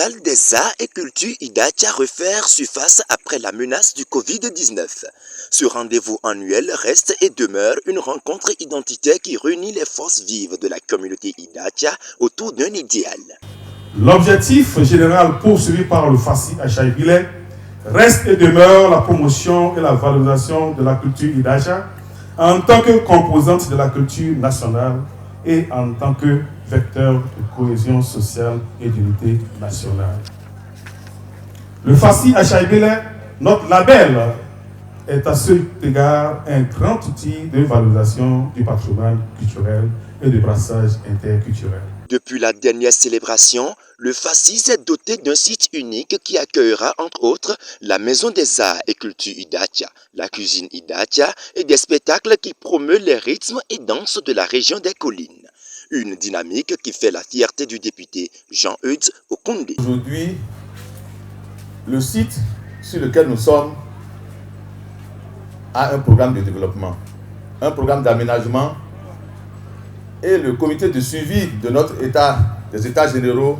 Festival des arts et cultures Idathia refaire surface après la menace du Covid-19. Ce rendez-vous annuel reste et demeure une rencontre identitaire qui réunit les forces vives de la communauté Idathia autour d'un idéal. L'objectif général poursuivi par le FACI à Chaïbilé reste et demeure la promotion et la valorisation de la culture Idathia en tant que composante de la culture nationale et en tant que vecteur de cohésion sociale et d'unité nationale. Le FACI à Chaïbilé, notre label, est à cet égard un grand outil de valorisation du patrimoine culturel et de brassage interculturel. Depuis la dernière célébration, le FACI s'est doté d'un site unique qui accueillera entre autres la Maison des Arts et Cultures Idathia, la cuisine Idathia et des spectacles qui promeuvent les rythmes et danses de la région des collines. Une dynamique qui fait la fierté du député Jean-Eudes Okoundé. Aujourd'hui, le site sur lequel nous sommes a un programme de développement, un programme d'aménagement et le comité de suivi de notre État, des États généraux,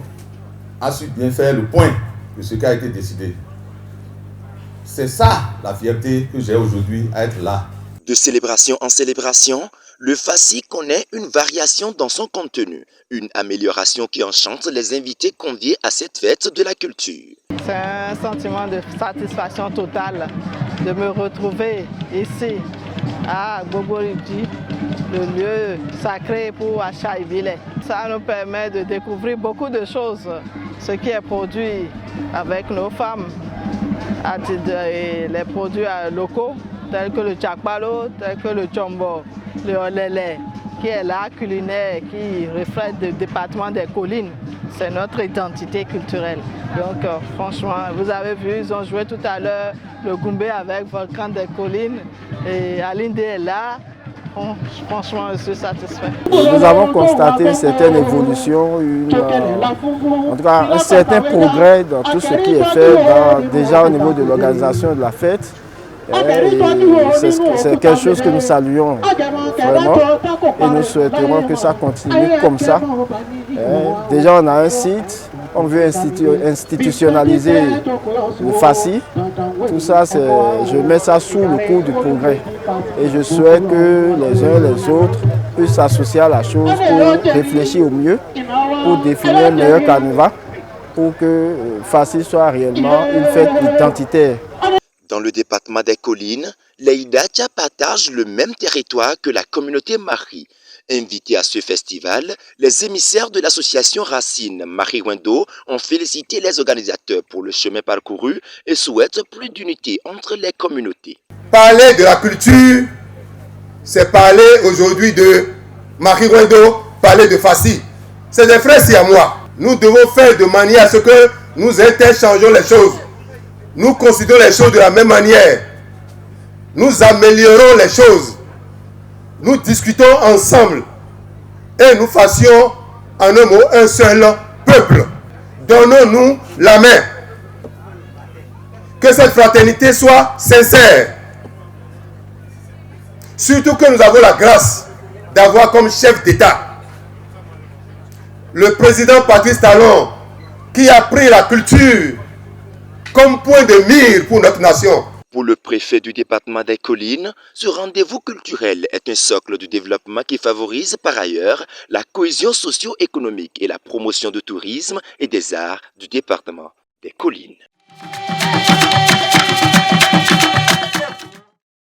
a su bien faire le point de ce qui a été décidé. C'est ça la fierté que j'ai aujourd'hui à être là. De célébration en célébration, le FACI connaît une variation dans son contenu, une amélioration qui enchante les invités conviés à cette fête de la culture. C'est un sentiment de satisfaction totale de me retrouver ici à Boboridi, le lieu sacré pour Achaïbilé. Ça nous permet de découvrir beaucoup de choses, ce qui est produit avec nos femmes, les produits locaux tels que le tchakpalo, tels que le tchombo, le olélé, qui est l'art culinaire qui reflète le département des collines. C'est notre identité culturelle. Donc franchement, vous avez vu, ils ont joué tout à l'heure le Goumbé avec Volcan des collines et Alinde est là. Franchement, je suis satisfait. Nous avons constaté une certaine évolution, en tout cas un certain progrès dans tout ce qui est fait déjà au niveau de l'organisation de la fête. C'est quelque chose que nous saluons vraiment et nous souhaiterons que ça continue comme ça. Déjà on a un site, on veut institutionnaliser le FACI. Tout ça, je mets ça sous le coup du progrès. Et je souhaite que les uns et les autres puissent s'associer à la chose pour réfléchir au mieux, pour définir le meilleur canevas, pour que FACI soit réellement une fête identitaire. Dans le département des collines, les Idathia partagent le même territoire que la communauté Mari. Invités à ce festival, les émissaires de l'association Racine Marie Wendo ont félicité les organisateurs pour le chemin parcouru et souhaitent plus d'unité entre les communautés. Parler de la culture, c'est parler aujourd'hui de Marie Wendo, parler de FACI. C'est des frères si à moi. Nous devons faire de manière à ce que nous interchangeons les choses. Nous considérons les choses de la même manière. Nous améliorons les choses. Nous discutons ensemble. Et nous fassions, en un mot, un seul peuple. Donnons-nous la main. Que cette fraternité soit sincère. Surtout que nous avons la grâce d'avoir comme chef d'État le président Patrice Talon, qui a pris la culture comme point de mire pour notre nation. Pour le préfet du département des collines, ce rendez-vous culturel est un socle du développement qui favorise par ailleurs la cohésion socio-économique et la promotion du tourisme et des arts du département des collines.